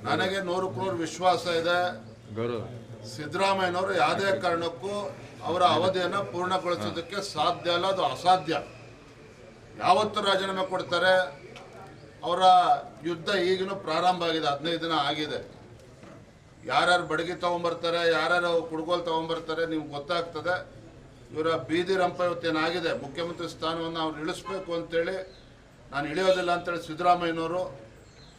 ನನಗೆ 100% ವಿಶ್ವಾಸ ಇದೆ. ಸಿದ್ದರಾಮಯ್ಯನವರು ಯಾವುದೇ ಕಾರಣಕ್ಕೂ ಅವರ ಅವಧಿಯನ್ನು ಪೂರ್ಣಗೊಳಿಸೋದಕ್ಕೆ ಸಾಧ್ಯ ಇಲ್ಲ, ಅದು ಅಸಾಧ್ಯ. ಯಾವತ್ತು ರಾಜೀನಾಮೆ ಕೊಡ್ತಾರೆ? ಅವರ ಯುದ್ಧ ಈಗಿನೂ ಪ್ರಾರಂಭ ಆಗಿದೆ, 15 ದಿನ ಆಗಿದೆ. ಯಾರ್ಯಾರು ಬಡಗಿ ತೊಗೊಂಬರ್ತಾರೆ, ಯಾರ್ಯಾರು ಕುಡ್ಗೋಲು ತೊಗೊಂಬರ್ತಾರೆ, ನಿಮ್ಗೆ ಗೊತ್ತಾಗ್ತದೆ. ಇವರ ಬೀದಿ ರಂಪ ಇವತ್ತೇನಾಗಿದೆ, ಮುಖ್ಯಮಂತ್ರಿ ಸ್ಥಾನವನ್ನು ಅವ್ರು ಇಳಿಸ್ಬೇಕು ಅಂತೇಳಿ, ನಾನು ಇಳಿಯೋದಿಲ್ಲ ಅಂತೇಳಿ ಸಿದ್ದರಾಮಯ್ಯನವರು,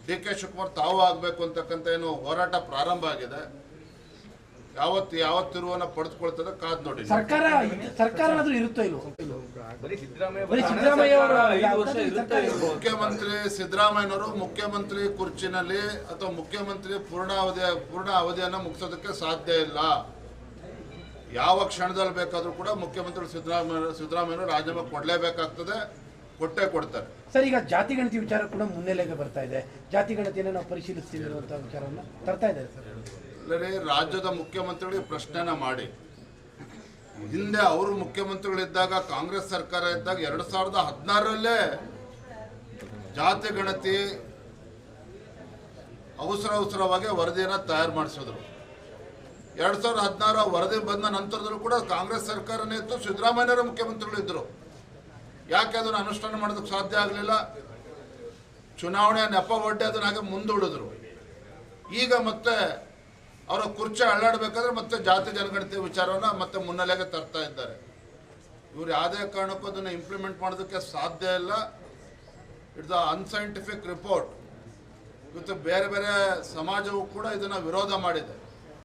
DK ಶಿವಕುಮಾರ್ ತಾವು ಆಗಬೇಕು ಅಂತಕ್ಕಂಥ ಏನು ಹೋರಾಟ ಪ್ರಾರಂಭ ಆಗಿದೆ. ಯಾವ ತಿರುವನ್ನು ಪಡೆದುಕೊಳ್ತದೆ ಕಾದ್ ನೋಡಿ. ಸರ್ಕಾರ ಇರುತ್ತೋ ಇಲ್ವೋ? ಮುಖ್ಯಮಂತ್ರಿ ಸಿದ್ದರಾಮಯ್ಯನವರು ಮುಖ್ಯಮಂತ್ರಿ ಕುರ್ಚಿನಲ್ಲಿ ಅಥವಾ ಮುಖ್ಯಮಂತ್ರಿ ಪೂರ್ಣ ಅವಧಿಯನ್ನು ಮುಗಿಸೋದಕ್ಕೆ ಸಾಧ್ಯ ಇಲ್ಲ. ಯಾವ ಕ್ಷಣದಲ್ಲಿ ಬೇಕಾದರೂ ಕೂಡ ಮುಖ್ಯಮಂತ್ರಿ ಸಿದ್ದರಾಮಯ್ಯನವರು ರಾಜೀನಾಮೆ ಕೊಡಲೇಬೇಕಾಗ್ತದೆ, ಕೊಟ್ಟೇ ಕೊಡ್ತಾರೆ. ಸರ್, ಈಗ ಜಾತಿ ಗಣತಿ ವಿಚಾರ ಕೂಡ ಮುನ್ನೆಲೆಗೆ ಬರ್ತಾ ಇದೆ. ಜಾತಿ ಗಣತಿಯನ್ನು ನಾವು ಪರಿಶೀಲಿಸ್ತೀವಿ ಅನ್ನುವಂಥ ವಿಚಾರವನ್ನು ತರ್ತಾ ಇದ್ದಾರೆ ಸರ್. ರಾಜ್ಯದ ಮುಖ್ಯಮಂತ್ರಿಗಳಿಗೆ ಪ್ರಶ್ನೆನ ಮಾಡಿ. ಹಿಂದೆ ಅವರು ಮುಖ್ಯಮಂತ್ರಿಗಳಿದ್ದಾಗ, ಕಾಂಗ್ರೆಸ್ ಸರ್ಕಾರ ಇದ್ದಾಗ 2016ರಲ್ಲೇ ಜಾತಿ ಗಣತಿ ಅವಸರವಾಗಿ ವರದಿಯನ್ನು ತಯಾರು ಮಾಡಿಸಿದ್ರು. 2016 ವರದಿ ಬಂದ ನಂತರದಲ್ಲೂ ಕೂಡ ಕಾಂಗ್ರೆಸ್ ಸರ್ಕಾರನೇ ಇತ್ತು, ಸಿದ್ದರಾಮಯ್ಯನವರ ಮುಖ್ಯಮಂತ್ರಿಗಳಿದ್ದರು. ಯಾಕೆ ಅದನ್ನು ಅನುಷ್ಠಾನ ಮಾಡೋದಕ್ಕೆ ಸಾಧ್ಯ ಆಗಲಿಲ್ಲ? ಚುನಾವಣೆ ನೆಪ ಒಡ್ಡೆ ಅದನ್ನ ಹಾಗೆ ಮುಂದೂಡಿದ್ರು. ಈಗ ಮತ್ತೆ ಅವರ ಕುರ್ಚಿ ಅಳ್ಳಾಡಬೇಕಾದ್ರೆ ಮತ್ತೆ ಜಾತಿ ಜನಗಣತಿ ವಿಚಾರವನ್ನು ಮತ್ತೆ ಮುನ್ನೆಲೆಗೆ ತರ್ತಾ ಇದ್ದಾರೆ. ಇವರು ಯಾವುದೇ ಕಾರಣಕ್ಕೂ ಅದನ್ನು ಇಂಪ್ಲಿಮೆಂಟ್ ಮಾಡೋದಕ್ಕೆ ಸಾಧ್ಯ ಇಲ್ಲ. It's a unscientific report. ಇವತ್ತು ಬೇರೆ ಬೇರೆ ಸಮಾಜವೂ ಕೂಡ ಇದನ್ನು ವಿರೋಧ ಮಾಡಿದೆ.